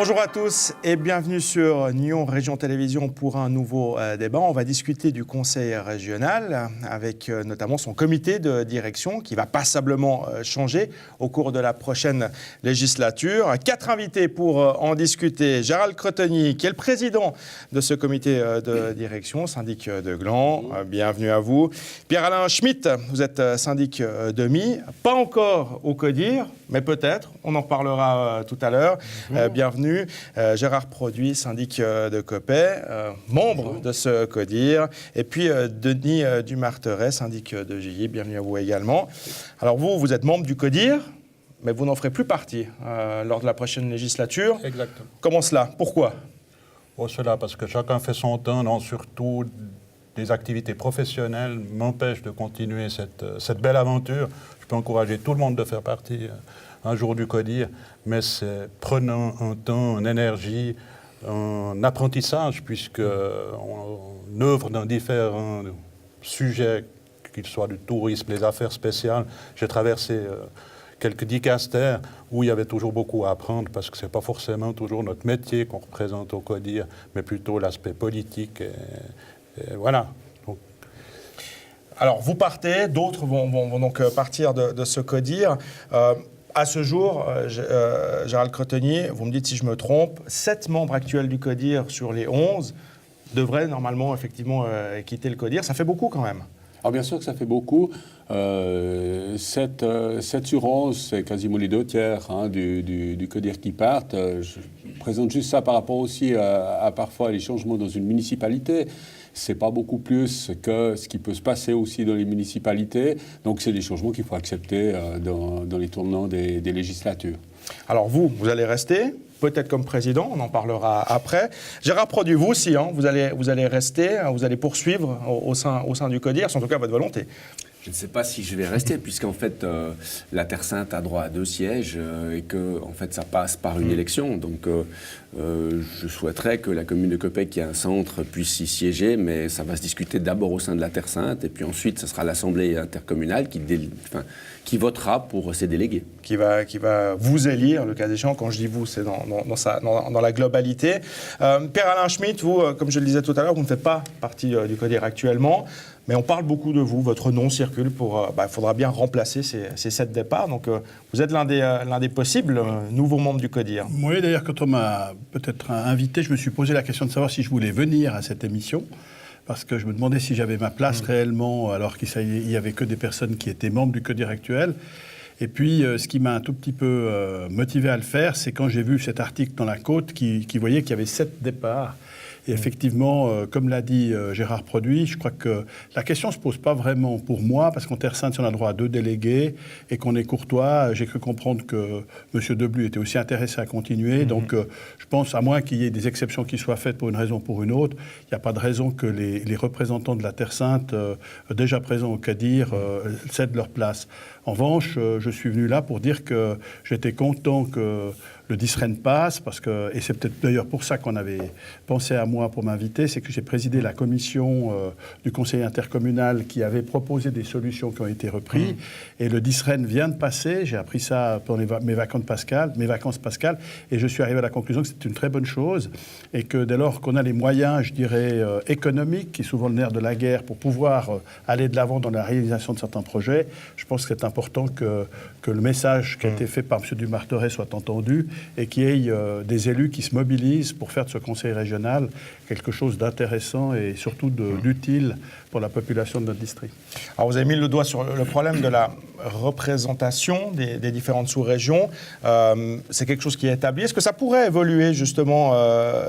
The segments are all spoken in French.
Bonjour à tous et bienvenue sur Nyon Région Télévision pour un nouveau débat. On va discuter du conseil régional avec notamment son comité de direction qui va passablement changer au cours de la prochaine législature. 4 invités pour en discuter. Gérald Cretonny, qui est le président de ce comité de direction, syndic de Gland. Bienvenue à vous. Pierre-Alain Schmitt, vous êtes syndic de MI, pas encore au CODIR, mais peut-être, on en reparlera tout à l'heure. Bienvenue. Gérard Produit, syndic de Copet, membre de ce CODIR. Et puis Denis Dumarteret, syndic de GI. Bienvenue à vous également. Alors vous êtes membre du CODIR, mais vous n'en ferez plus partie lors de la prochaine législature. Exactement. Comment cela? Pourquoi? Cela parce que chacun fait son temps, non, surtout des activités professionnelles m'empêchent de continuer cette belle aventure. Je peux encourager tout le monde de faire partie un jour du CODIR, mais c'est prenant un temps, une énergie, un apprentissage, puisqu'on œuvre dans différents sujets, qu'ils soient du tourisme, les affaires spéciales. J'ai traversé quelques dicastères où il y avait toujours beaucoup à apprendre, parce que ce n'est pas forcément toujours notre métier qu'on représente au CODIR, mais plutôt l'aspect politique. Et voilà. Alors, vous partez, d'autres vont donc partir de ce CODIR. À ce jour, Gérald Cretonny, vous me dites si je me trompe, 7 membres actuels du CODIR sur les 11 devraient normalement effectivement quitter le CODIR. Ça fait beaucoup quand même. Alors bien sûr que ça fait beaucoup. 7 sur 11, c'est quasiment les 2 tiers du CODIR qui partent. Je présente juste ça par rapport aussi à parfois les changements dans une municipalité. C'est pas beaucoup plus que ce qui peut se passer aussi dans les municipalités. Donc c'est des changements qu'il faut accepter dans les tournants des législatures. Alors vous allez rester, peut-être comme président, on en parlera après. Gérard Produit, vous aussi, vous allez rester, vous allez poursuivre au sein du CODIR, c'est en tout cas votre volonté. Je ne sais pas si je vais rester, puisqu'en fait, la Terre Sainte a droit à 2 sièges et que, en fait, ça passe par une élection. Donc, je souhaiterais que la commune de Copet, qui a un centre, puisse y siéger, mais ça va se discuter d'abord au sein de la Terre Sainte, et puis ensuite, ce sera l'Assemblée intercommunale qui votera pour ses délégués. Qui va vous élire, le cas échéant. Quand je dis vous, c'est dans la globalité. Pierre-Alain Schmitt, vous, comme je le disais tout à l'heure, vous ne faites pas partie du CODIR actuellement. Mais on parle beaucoup de vous, votre nom circule il faudra bien remplacer ces 7 départs. Donc vous êtes l'un des possibles nouveaux membres du CODIR. Oui, d'ailleurs, quand on m'a peut-être invité, je me suis posé la question de savoir si je voulais venir à cette émission, parce que je me demandais si j'avais ma place réellement, alors qu'il n'y avait que des personnes qui étaient membres du CODIR actuel. Et puis, ce qui m'a un tout petit peu motivé à le faire, c'est quand j'ai vu cet article dans La Côte qui voyait qu'il y avait 7 départs. Et effectivement, comme l'a dit Gérard Produit, je crois que la question ne se pose pas vraiment pour moi, parce qu'en Terre Sainte, si on a droit à 2 délégués et qu'on est courtois, j'ai cru comprendre que M. Deblu était aussi intéressé à continuer. Donc, je pense, à moins qu'il y ait des exceptions qui soient faites pour une raison ou pour une autre, il n'y a pas de raison que les représentants de la Terre Sainte, déjà présents au CODIR, cèdent leur place. En revanche, je suis venu là pour dire que j'étais content que le DISREN passe, et c'est peut-être d'ailleurs pour ça qu'on avait pensé à moi pour m'inviter, c'est que j'ai présidé la commission du conseil intercommunal qui avait proposé des solutions qui ont été reprises. Et le DISREN vient de passer, j'ai appris ça pendant mes vacances pascales, et je suis arrivé à la conclusion que c'est une très bonne chose, et que dès lors qu'on a les moyens, je dirais, économiques, qui est souvent le nerf de la guerre, pour pouvoir aller de l'avant dans la réalisation de certains projets, je pense que c'est important que le message qui a été fait par M. Dumarteret soit entendu, et qu'il y ait des élus qui se mobilisent pour faire de ce conseil régional quelque chose d'intéressant et surtout d'utile pour la population de notre district. Alors vous avez mis le doigt sur le problème de la représentation des différentes sous-régions. C'est quelque chose qui est établi. Est-ce que ça pourrait évoluer justement?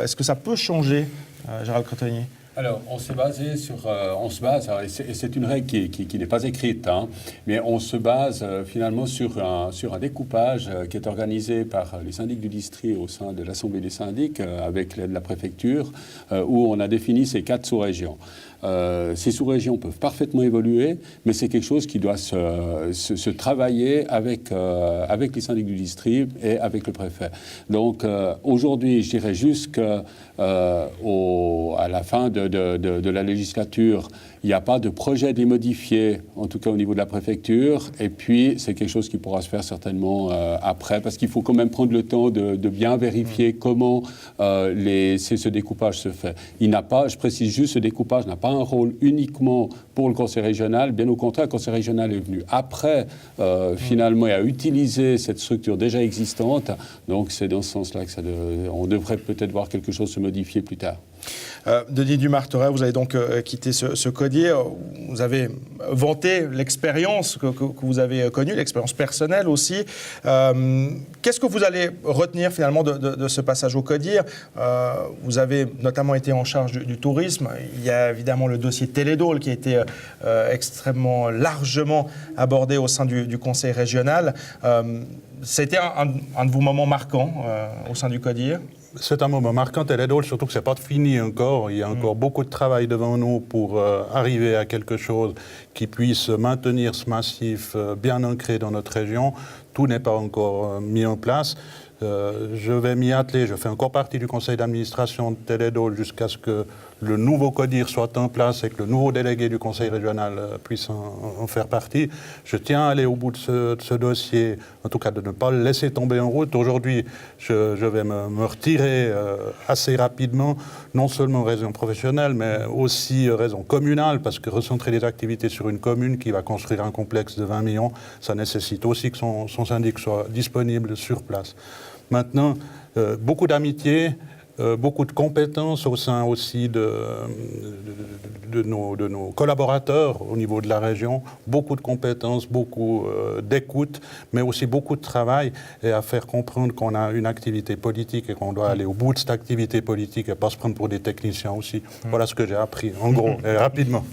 Est-ce que ça peut changer, Gérald Cretonny? Alors, on s'est basé sur, et c'est une règle qui n'est pas écrite, mais on se base finalement sur un découpage qui est organisé par les syndics du district au sein de l'Assemblée des syndics avec l'aide de la préfecture, où on a défini ces 4 sous-régions. Ces sous-régions peuvent parfaitement évoluer, mais c'est quelque chose qui doit se travailler avec les syndics du district et avec le préfet. Donc aujourd'hui, je dirais juste qu'à la fin de de la législature, il n'y a pas de projet de les modifier, en tout cas au niveau de la préfecture. Et puis, c'est quelque chose qui pourra se faire certainement après, parce qu'il faut quand même prendre le temps de bien vérifier comment ce découpage se fait. Il n'a pas, je précise juste, ce découpage n'a pas un rôle uniquement pour le conseil régional. Bien au contraire, le conseil régional est venu après, finalement, et a utilisé cette structure déjà existante. Donc, c'est dans ce sens-là que on devrait peut-être voir quelque chose se modifier plus tard. Denis Dumarteret, vous avez donc quitté ce CODIR. Vous avez vanté l'expérience que vous avez connue, l'expérience personnelle aussi. Qu'est-ce que vous allez retenir finalement de ce passage au CODIR? Vous avez notamment été en charge du tourisme. Il y a évidemment le dossier Télédôle qui a été extrêmement largement abordé au sein du conseil régional. C'était un de vos moments marquants au sein du CODIR? C'est un moment marquant, Télédôle, surtout que ce n'est pas fini encore. Il y a encore beaucoup de travail devant nous pour arriver à quelque chose qui puisse maintenir ce massif bien ancré dans notre région. Tout n'est pas encore mis en place. Je vais m'y atteler. Je fais encore partie du conseil d'administration de Télédôle jusqu'à ce que le nouveau CODIR soit en place et que le nouveau délégué du conseil régional puisse en faire partie. Je tiens à aller au bout de ce dossier, en tout cas de ne pas le laisser tomber en route. Aujourd'hui, je vais me retirer assez rapidement, non seulement raison professionnelle, mais aussi raison communale, parce que recentrer les activités sur une commune qui va construire un complexe de 20 millions, ça nécessite aussi que son syndic soit disponible sur place. Maintenant, beaucoup d'amitié, beaucoup de compétences au sein aussi de nos collaborateurs au niveau de la région, beaucoup de compétences, beaucoup d'écoute, mais aussi beaucoup de travail et à faire comprendre qu'on a une activité politique et qu'on doit aller au bout de cette activité politique et pas se prendre pour des techniciens aussi. Voilà ce que j'ai appris, en gros, et rapidement.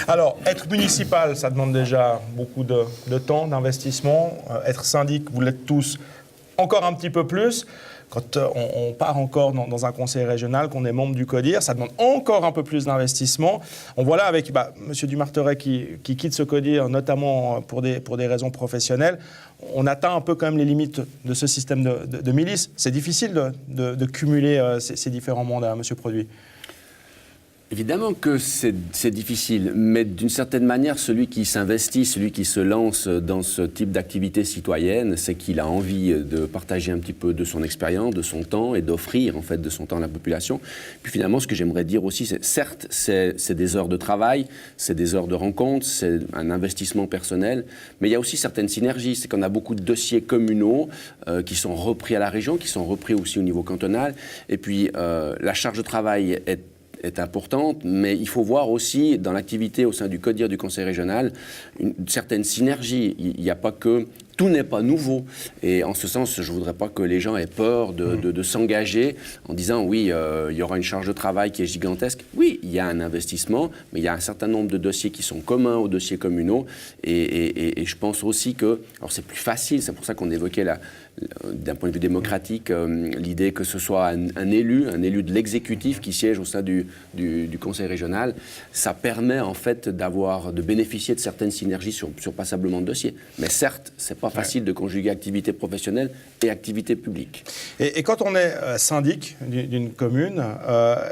Alors, être municipal, ça demande déjà beaucoup de temps, d'investissement. Être syndic, vous l'êtes tous encore un petit peu plus. Quand on part encore dans un conseil régional, qu'on est membre du CODIR, ça demande encore un peu plus d'investissement. On voit là avec M. Dumarteret qui quitte ce CODIR, notamment pour des raisons professionnelles. On atteint un peu quand même les limites de ce système de milice. C'est difficile de cumuler ces différents mandats, M. Produit. Évidemment que c'est difficile, mais d'une certaine manière, celui qui s'investit, celui qui se lance dans ce type d'activité citoyenne, c'est qu'il a envie de partager un petit peu de son expérience, de son temps et d'offrir en fait de son temps à la population. Puis finalement, ce que j'aimerais dire aussi, c'est certes, c'est des heures de travail, c'est des heures de rencontre, c'est un investissement personnel, mais il y a aussi certaines synergies. C'est qu'on a beaucoup de dossiers communaux qui sont repris à la région, qui sont repris aussi au niveau cantonal, et puis la charge de travail est importante, mais il faut voir aussi dans l'activité au sein du CODIR du conseil régional une certaine synergie. Il n'y a pas que... Tout n'est pas nouveau. Et en ce sens, je ne voudrais pas que les gens aient peur de s'engager en disant oui, il y aura une charge de travail qui est gigantesque. Oui, il y a un investissement, mais il y a un certain nombre de dossiers qui sont communs aux dossiers communaux. Et je pense aussi que... Alors c'est plus facile, c'est pour ça qu'on évoquait d'un point de vue démocratique l'idée que ce soit un élu de l'exécutif qui siège au sein du conseil régional. Ça permet en fait de bénéficier de certaines synergies sur passablement de dossiers. Mais certes, c'est pas facile de conjuguer activité professionnelle et activité publique. Et quand on est syndic d'une commune,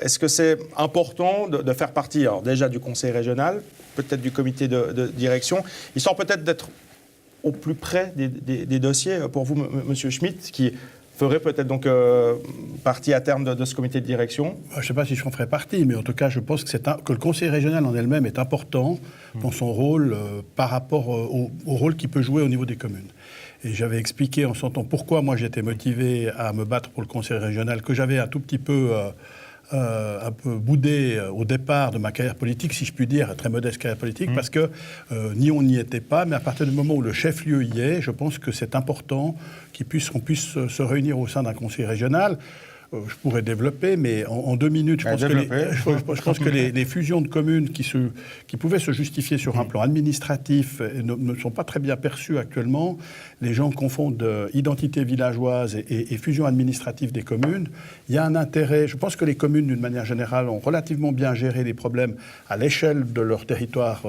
est-ce que c'est important de faire partie alors déjà du conseil régional, peut-être du comité de direction, histoire peut-être d'être au plus près des dossiers pour vous, Monsieur Schmitt, qui ferait peut-être donc partie à terme de ce comité de direction? Je ne sais pas si j'en ferai partie, mais en tout cas, je pense que le conseil régional en elle-même est important dans son rôle par rapport au rôle qu'il peut jouer au niveau des communes. Et j'avais expliqué en son temps pourquoi moi j'étais motivé à me battre pour le conseil régional, que j'avais un tout petit peu boudé au départ de ma carrière politique, si je puis dire, très modeste carrière politique, parce que ni on n'y était pas, mais à partir du moment où le chef-lieu y est, je pense que c'est important qu'on puisse se réunir au sein d'un conseil régional. Je pourrais développer, mais en 2 minutes, je pense que les fusions de communes qui pouvaient se justifier sur un plan administratif ne sont pas très bien perçues actuellement. Les gens confondent identité villageoise et fusion administrative des communes. Il y a un intérêt. Je pense que les communes, d'une manière générale, ont relativement bien géré les problèmes à l'échelle de leurs territoires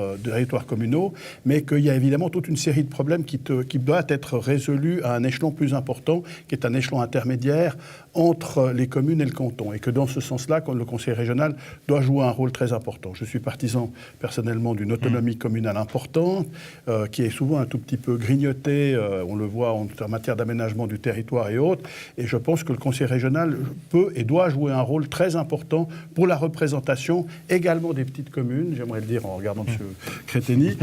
communaux, mais qu'il y a évidemment toute une série de problèmes qui doivent être résolus à un échelon plus important, qui est un échelon intermédiaire entre entre les communes et le canton. Et que dans ce sens-là, le conseil régional doit jouer un rôle très important. Je suis partisan personnellement d'une autonomie communale importante, qui est souvent un tout petit peu grignotée, on le voit en matière d'aménagement du territoire et autres. Et je pense que le conseil régional peut et doit jouer un rôle très important pour la représentation également des petites communes, j'aimerais le dire en regardant M. Créteny,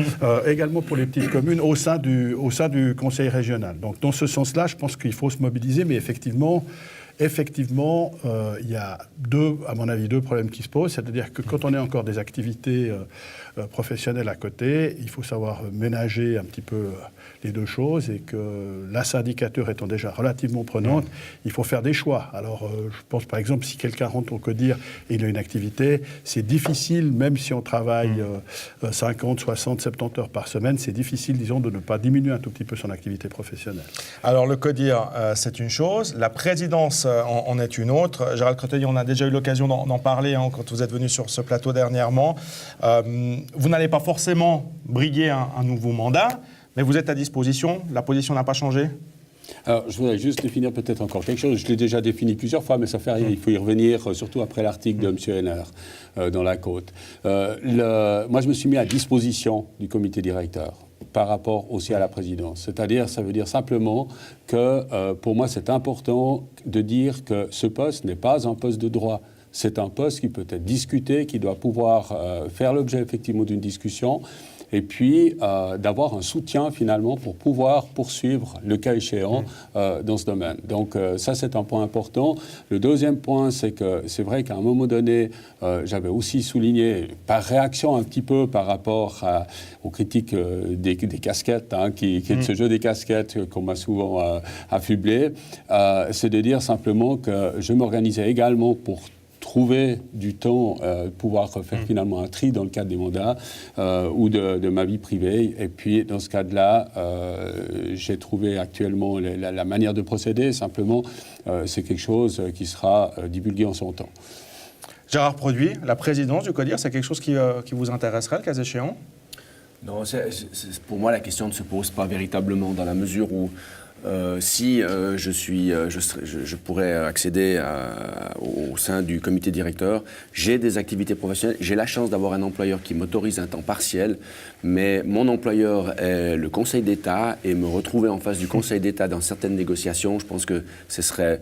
également pour les petites communes au sein du conseil régional. Donc dans ce sens-là, je pense qu'il faut se mobiliser, mais effectivement, il y a à mon avis, deux problèmes qui se posent. C'est-à-dire que quand on a encore des activités professionnelles à côté, il faut savoir ménager un petit peu les deux choses, et que la syndicature étant déjà relativement prenante, il faut faire des choix. Alors, je pense par exemple, si quelqu'un rentre au CODIR et il a une activité, c'est difficile, même si on travaille 50, 60, 70 heures par semaine, c'est difficile, disons, de ne pas diminuer un tout petit peu son activité professionnelle. Alors, le CODIR, c'est une chose, la présidence en est une autre. Gérald Créteny, on a déjà eu l'occasion d'en parler quand vous êtes venu sur ce plateau dernièrement. Vous n'allez pas forcément briguer un nouveau mandat, mais vous êtes à disposition, la position n'a pas changé? Alors, je voudrais juste définir peut-être encore quelque chose. Je l'ai déjà défini plusieurs fois, mais ça fait rien. Il faut y revenir, surtout après l'article de M. Henner dans La Côte. Moi, je me suis mis à disposition du comité directeur par rapport aussi à la présidence. C'est-à-dire, ça veut dire simplement que pour moi, c'est important de dire que ce poste n'est pas un poste de droit. C'est un poste qui peut être discuté, qui doit pouvoir faire l'objet effectivement d'une discussion, et puis d'avoir un soutien finalement pour pouvoir poursuivre le cas échéant dans ce domaine. Donc ça, c'est un point important. Le deuxième point, c'est que c'est vrai qu'à un moment donné, j'avais aussi souligné, par réaction un petit peu par rapport aux critiques des casquettes, qui est de ce jeu des casquettes qu'on m'a souvent affublé, c'est de dire simplement que je m'organisais également pour trouver du temps, pouvoir faire finalement un tri dans le cadre des mandats ou de ma vie privée. Et puis, dans ce cadre-là, j'ai trouvé actuellement la manière de procéder. Simplement, c'est quelque chose qui sera divulgué en son temps. Gérard Produit, la présidence du CODIR, c'est quelque chose qui vous intéresserait, le cas échéant? Non, pour moi, la question ne se pose pas véritablement, dans la mesure où si je pourrais accéder au sein du comité directeur, j'ai des activités professionnelles, j'ai la chance d'avoir un employeur qui m'autorise un temps partiel, mais mon employeur est le Conseil d'État, et me retrouver en face du Conseil d'État dans certaines négociations, je pense que ce serait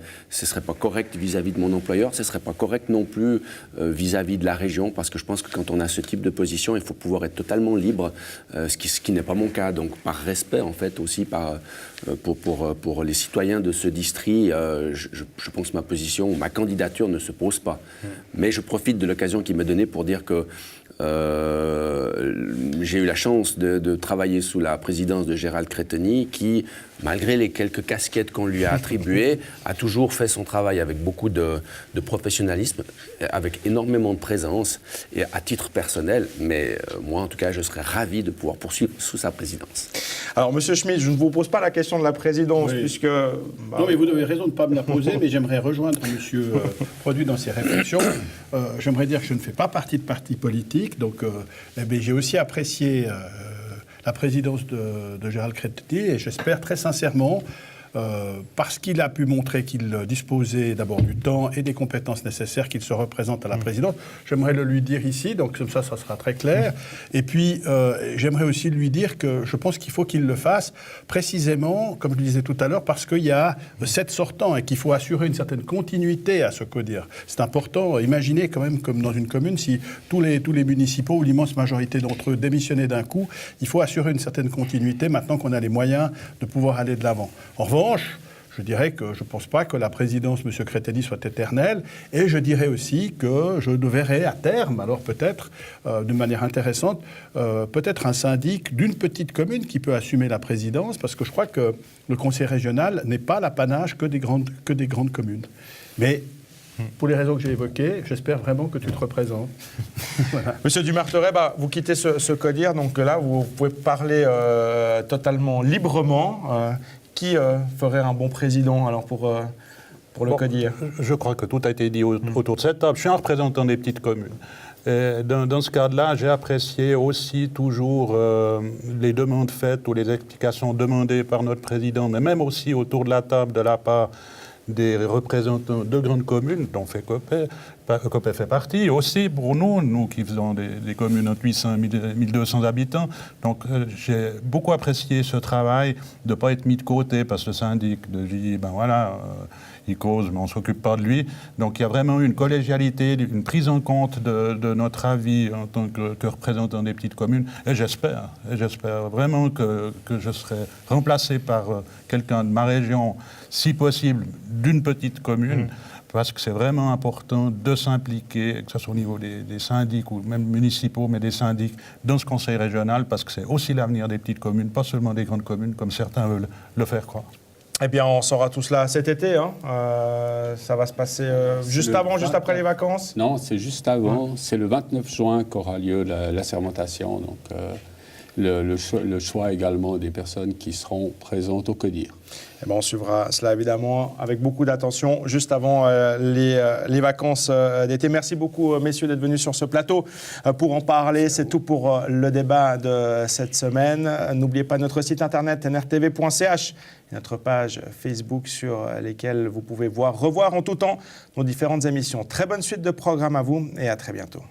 pas correct vis-à-vis de mon employeur, ce serait pas correct non plus vis-à-vis de la région, parce que je pense que quand on a ce type de position, il faut pouvoir être totalement libre, ce qui n'est pas mon cas. Donc par respect en fait aussi pour les citoyens de ce district, je pense que ma position, ma candidature ne se pose pas. Mais je profite de l'occasion qui m'est donnée pour dire que j'ai eu la chance de travailler sous la présidence de Gérald Créteny, qui, malgré les quelques casquettes qu'on lui a attribuées, a toujours fait son travail avec beaucoup de professionnalisme, avec énormément de présence, et à titre personnel. Mais moi, en tout cas, je serais ravi de pouvoir poursuivre sous sa présidence. Alors, Monsieur Schmitt, je ne vous pose pas la question de la présidence, puisque... Non, mais vous avez raison de ne pas me la poser, mais j'aimerais rejoindre Monsieur Produit dans ses réflexions. J'aimerais dire que je ne fais pas partie de parti politique, donc j'ai aussi apprécié la présidence de Gérald Créteny, et j'espère très sincèrement, parce qu'il a pu montrer qu'il disposait d'abord du temps et des compétences nécessaires, qu'il se représente à la présidence. J'aimerais le lui dire ici, donc comme ça sera très clair. Et puis, j'aimerais aussi lui dire que je pense qu'il faut qu'il le fasse précisément, comme je le disais tout à l'heure, parce qu'il y a 7 sortants et qu'il faut assurer une certaine continuité à ce CODIR. C'est important. Imaginez quand même, comme dans une commune, si tous les municipaux, ou l'immense majorité d'entre eux, démissionnaient d'un coup, il faut assurer une certaine continuité maintenant qu'on a les moyens de pouvoir aller de l'avant. En revanche, je dirais que je ne pense pas que la présidence, M. Créteny, soit éternelle. Et je dirais aussi que je verrai à terme, alors peut-être, d'une manière intéressante, peut-être un syndic d'une petite commune qui peut assumer la présidence, parce que je crois que le conseil régional n'est pas l'apanage que des grandes communes. Mais pour les raisons que j'ai évoquées, j'espère vraiment que tu te représentes. Voilà. Monsieur Dumarteret, vous quittez ce CODIR, donc là, vous pouvez parler totalement librement. Qui ferait un bon président alors pour le CODIR? Je crois que tout a été dit autour de cette table. Je suis un représentant des petites communes. Et dans ce cadre-là, j'ai apprécié aussi toujours les demandes faites ou les explications demandées par notre président, mais même aussi autour de la table de la part des représentants de grandes communes, dont Copé fait partie. Aussi pour nous qui faisons des communes entre 800 et 1200 habitants. Donc j'ai beaucoup apprécié ce travail de ne pas être mis de côté par ce syndic, de dire, ben voilà, il cause, mais on ne s'occupe pas de lui. Donc il y a vraiment une collégialité, une prise en compte de notre avis en tant que représentant des petites communes. Et j'espère vraiment que je serai remplacé par quelqu'un de ma région, si possible, d'une petite commune. Parce que c'est vraiment important de s'impliquer, que ce soit au niveau des syndics ou même municipaux, mais des syndics dans ce conseil régional, parce que c'est aussi l'avenir des petites communes, pas seulement des grandes communes, comme certains veulent le faire croire. Eh bien, on saura tout cela cet été. Hein. Ça va se passer juste après les vacances? Non, c'est juste avant. C'est le 29 juin qu'aura lieu la sermentation. Donc, le choix également des personnes qui seront présentes au CODIR. Eh bien, on suivra cela évidemment avec beaucoup d'attention juste avant les vacances d'été. Merci beaucoup, messieurs, d'être venus sur ce plateau pour en parler. C'est tout pour le débat de cette semaine. N'oubliez pas notre site internet nrtv.ch et notre page Facebook sur lesquelles vous pouvez revoir en tout temps nos différentes émissions. Très bonne suite de programme à vous et à très bientôt.